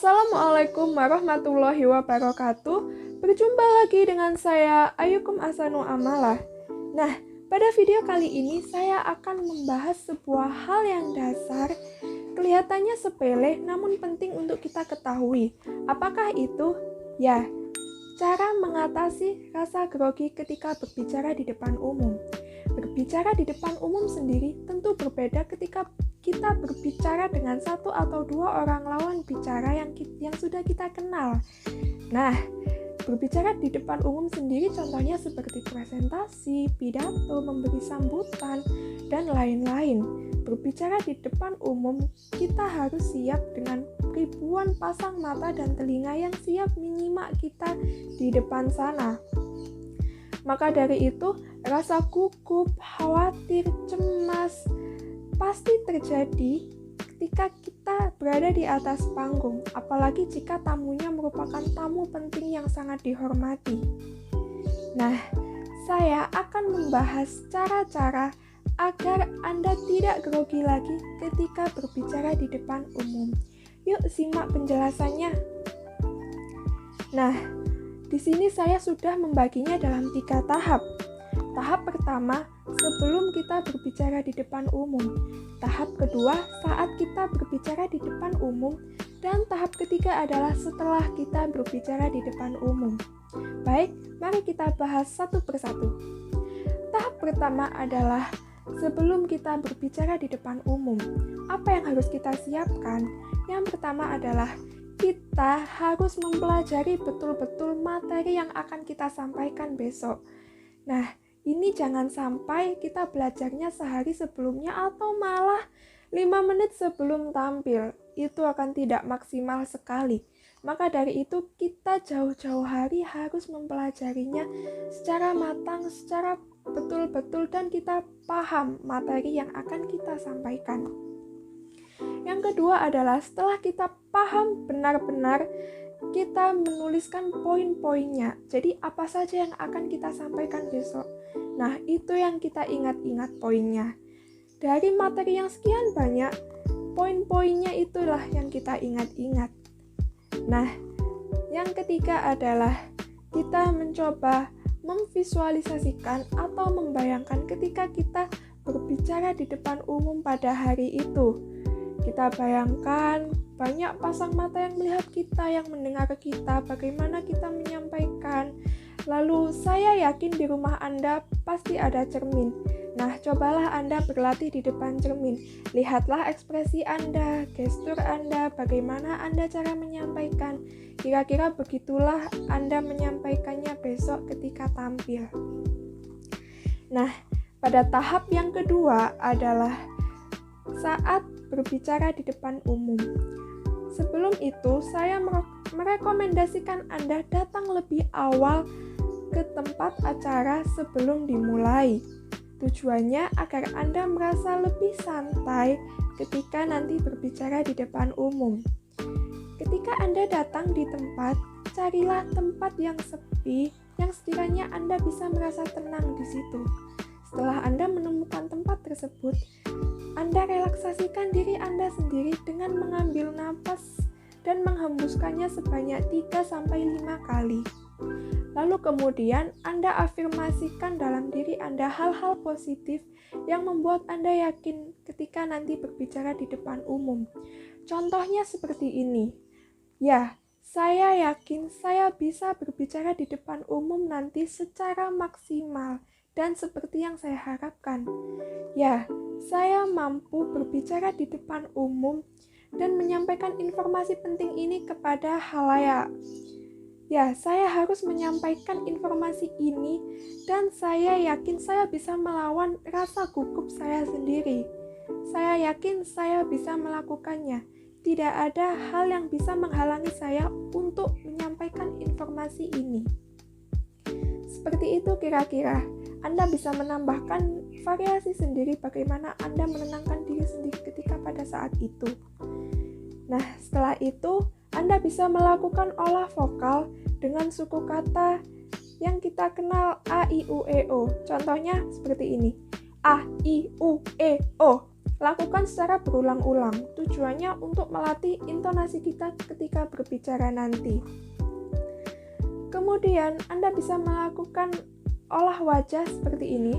Assalamualaikum warahmatullahi wabarakatuh. Berjumpa lagi dengan saya Ayukum Asanu Amalah. Nah, pada video kali ini saya akan membahas sebuah hal yang dasar, kelihatannya sepele namun penting untuk kita ketahui. Apakah itu? Ya, cara mengatasi rasa grogi ketika berbicara di depan umum. Berbicara di depan umum sendiri tentu berbeda ketika kita berbicara dengan satu atau dua orang lawan bicara yang sudah kita kenal. Nah, berbicara di depan umum sendiri contohnya seperti presentasi, pidato, memberi sambutan, dan lain-lain. Berbicara di depan umum, kita harus siap dengan ribuan pasang mata dan telinga yang siap menyimak kita di depan sana. Maka dari itu, rasa gugup, khawatir, cemas, pasti terjadi ketika kita berada di atas panggung, apalagi jika tamunya merupakan tamu penting yang sangat dihormati. Nah, saya akan membahas cara-cara agar Anda tidak grogi lagi ketika berbicara di depan umum. Yuk simak penjelasannya. Nah, di sini saya sudah membaginya dalam 3 tahap. Tahap pertama, sebelum kita berbicara di depan umum. Tahap kedua, saat kita berbicara di depan umum. Dan tahap ketiga adalah setelah kita berbicara di depan umum. Baik, mari kita bahas satu persatu. Tahap pertama adalah sebelum kita berbicara di depan umum. Apa yang harus kita siapkan? Yang pertama adalah kita harus mempelajari betul-betul materi yang akan kita sampaikan besok. Nah, ini jangan sampai kita belajarnya sehari sebelumnya atau malah 5 menit sebelum tampil. Itu akan tidak maksimal sekali. Maka dari itu kita jauh-jauh hari harus mempelajarinya secara matang, secara betul-betul, dan kita paham materi yang akan kita sampaikan. Yang kedua adalah setelah kita paham benar-benar, kita menuliskan poin-poinnya. Jadi apa saja yang akan kita sampaikan besok. Nah, itu yang kita ingat-ingat poinnya. Dari materi yang sekian banyak, poin-poinnya itulah yang kita ingat-ingat. Nah, yang ketiga adalah kita mencoba memvisualisasikan atau membayangkan ketika kita berbicara di depan umum pada hari itu. Kita bayangkan banyak pasang mata yang melihat kita, yang mendengar kita, bagaimana kita menyampaikan. Lalu saya yakin di rumah Anda pasti ada cermin. Nah, cobalah Anda berlatih di depan cermin. Lihatlah ekspresi Anda, gestur Anda, bagaimana Anda cara menyampaikan. Kira-kira begitulah Anda menyampaikannya besok ketika tampil. Nah, pada tahap yang kedua adalah saat berbicara di depan umum. Sebelum itu, saya merekomendasikan Anda datang lebih awal ke tempat acara sebelum dimulai. Tujuannya agar Anda merasa lebih santai ketika nanti berbicara di depan umum. Ketika Anda datang di tempat, carilah tempat yang sepi, yang sekiranya Anda bisa merasa tenang di situ. Setelah Anda menemukan tempat tersebut, Anda relaksasikan diri Anda sendiri dengan mengambil napas dan menghembuskannya sebanyak 3-5 kali. Lalu kemudian Anda afirmasikan dalam diri Anda hal-hal positif yang membuat Anda yakin ketika nanti berbicara di depan umum. Contohnya seperti ini. Ya, saya yakin saya bisa berbicara di depan umum nanti secara maksimal dan seperti yang saya harapkan. Ya, saya mampu berbicara di depan umum dan menyampaikan informasi penting ini kepada khalayak. Ya, saya harus menyampaikan informasi ini dan saya yakin saya bisa melawan rasa gugup saya sendiri. Saya yakin saya bisa melakukannya. Tidak ada hal yang bisa menghalangi saya untuk menyampaikan informasi ini. Seperti itu kira-kira. Anda bisa menambahkan variasi sendiri bagaimana Anda menenangkan diri sendiri ketika pada saat itu. Nah, setelah itu, Anda bisa melakukan olah vokal dengan suku kata yang kita kenal A, I, U, E, O. Contohnya seperti ini. A, I, U, E, O. Lakukan secara berulang-ulang, tujuannya untuk melatih intonasi kita ketika berbicara nanti. Kemudian, Anda bisa melakukan olah wajah seperti ini.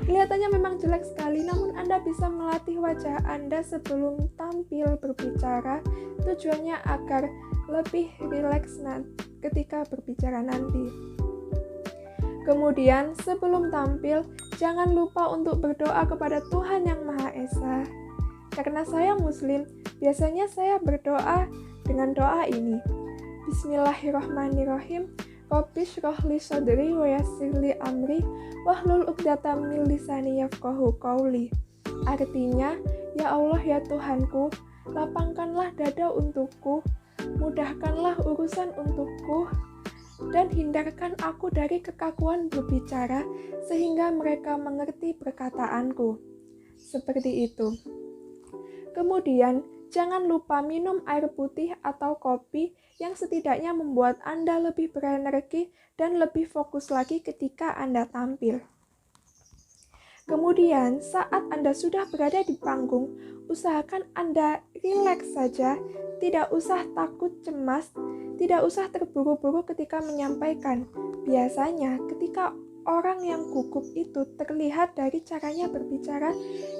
Kelihatannya memang jelek sekali, namun Anda bisa melatih wajah Anda sebelum tampil berbicara. Tujuannya agar lebih rileks ketika berbicara nanti. Kemudian, sebelum tampil, jangan lupa untuk berdoa kepada Tuhan Yang Maha Esa. Karena saya Muslim, biasanya saya berdoa dengan doa ini. Bismillahirrahmanirrahim. Rabbi shrah li sadri wa yassir li amri wahlul 'uqdatam min lisani yafqahu qauli. Artinya, ya Allah ya Tuhanku, lapangkanlah dada untukku, mudahkanlah urusan untukku, dan hindarkan aku dari kekakuan berbicara sehingga mereka mengerti perkataanku. Seperti itu. Kemudian, jangan lupa minum air putih atau kopi yang setidaknya membuat Anda lebih berenergi dan lebih fokus lagi ketika Anda tampil. Kemudian, saat Anda sudah berada di panggung, usahakan Anda rileks saja, tidak usah takut cemas, tidak usah terburu-buru ketika menyampaikan. Biasanya, ketika orang yang gugup itu terlihat dari caranya berbicara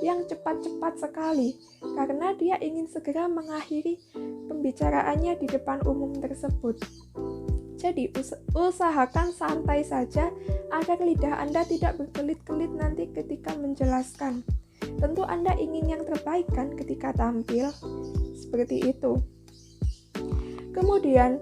yang cepat-cepat sekali, karena dia ingin segera mengakhiri pembicaraannya di depan umum tersebut. Jadi, usahakan santai saja agar lidah Anda tidak berkelit-kelit nanti ketika menjelaskan. Tentu Anda ingin yang terbaik kan ketika tampil, seperti itu. Kemudian,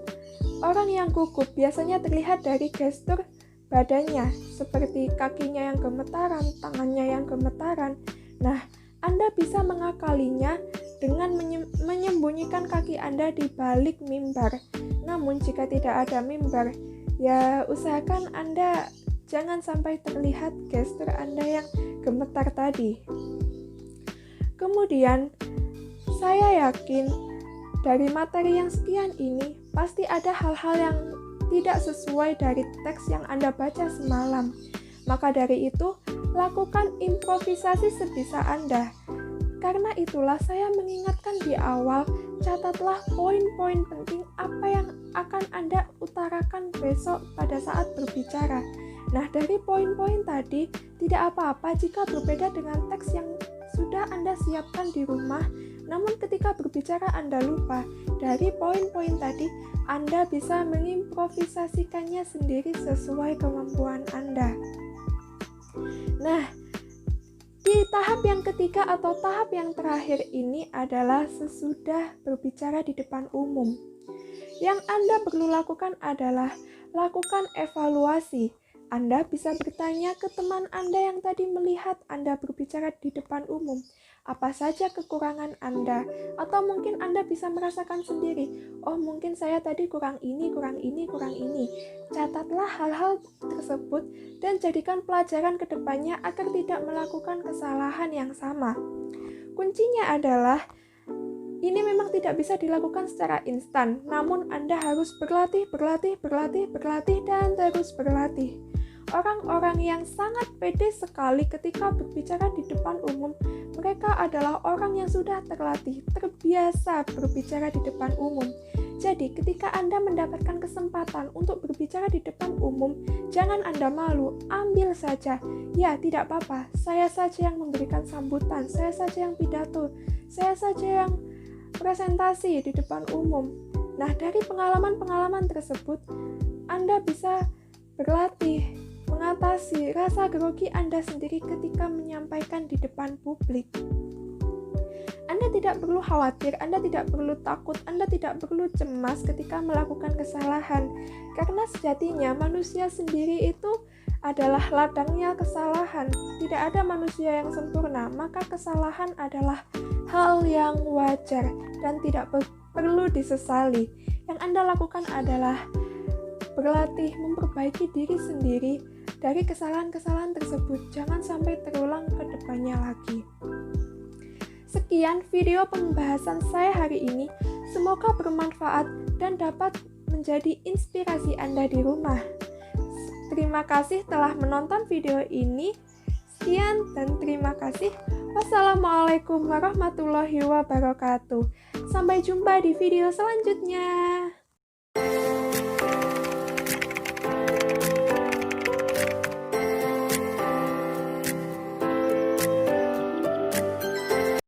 orang yang gugup biasanya terlihat dari gestur badannya, seperti kakinya yang gemetaran, tangannya yang gemetaran. Nah, Anda bisa mengakalinya dengan menyembunyikan kaki Anda di balik mimbar. Namun, jika tidak ada mimbar, ya usahakan Anda jangan sampai terlihat gestur Anda yang gemetar tadi. Kemudian, saya yakin dari materi yang sekian ini, pasti ada hal-hal yang tidak sesuai dari teks yang Anda baca semalam. Maka dari itu, lakukan improvisasi sebisa Anda. Karena itulah saya mengingatkan di awal, catatlah poin-poin penting apa yang akan Anda utarakan besok pada saat berbicara. Nah, dari poin-poin tadi, tidak apa-apa jika berbeda dengan teks yang sudah Anda siapkan di rumah, namun ketika berbicara Anda lupa. Dari poin-poin tadi, Anda bisa mengimprovisasikannya sendiri sesuai kemampuan Anda. Nah, di tahap yang ketiga atau tahap yang terakhir ini adalah sesudah berbicara di depan umum. Yang Anda perlu lakukan adalah lakukan evaluasi. Anda bisa bertanya ke teman Anda yang tadi melihat Anda berbicara di depan umum, apa saja kekurangan Anda, atau mungkin Anda bisa merasakan sendiri, oh mungkin saya tadi kurang ini. Catatlah hal-hal tersebut dan jadikan pelajaran ke depannya agar tidak melakukan kesalahan yang sama. Kuncinya adalah, ini memang tidak bisa dilakukan secara instan, namun Anda harus berlatih, dan terus berlatih. Orang-orang yang sangat pede sekali ketika berbicara di depan umum, mereka adalah orang yang sudah terlatih, terbiasa berbicara di depan umum. Jadi, ketika Anda mendapatkan kesempatan untuk berbicara di depan umum, jangan Anda malu, ambil saja. Ya, tidak apa-apa, saya saja yang memberikan sambutan, saya saja yang pidato, saya saja yang presentasi di depan umum. Nah, dari pengalaman-pengalaman tersebut, Anda bisa berlatih mengatasi rasa grogi Anda sendiri ketika menyampaikan di depan publik. Anda tidak perlu khawatir, Anda tidak perlu takut, Anda tidak perlu cemas ketika melakukan kesalahan. Karena sejatinya manusia sendiri itu adalah ladangnya kesalahan. Tidak ada manusia yang sempurna, maka kesalahan adalah hal yang wajar dan tidak perlu disesali. Yang Anda lakukan adalah berlatih memperbaiki diri sendiri dari kesalahan-kesalahan tersebut, jangan sampai terulang ke depannya lagi. Sekian video pembahasan saya hari ini, semoga bermanfaat dan dapat menjadi inspirasi Anda di rumah. Terima kasih telah menonton video ini. Sekian dan terima kasih. Wassalamualaikum warahmatullahi wabarakatuh. Sampai jumpa di video selanjutnya.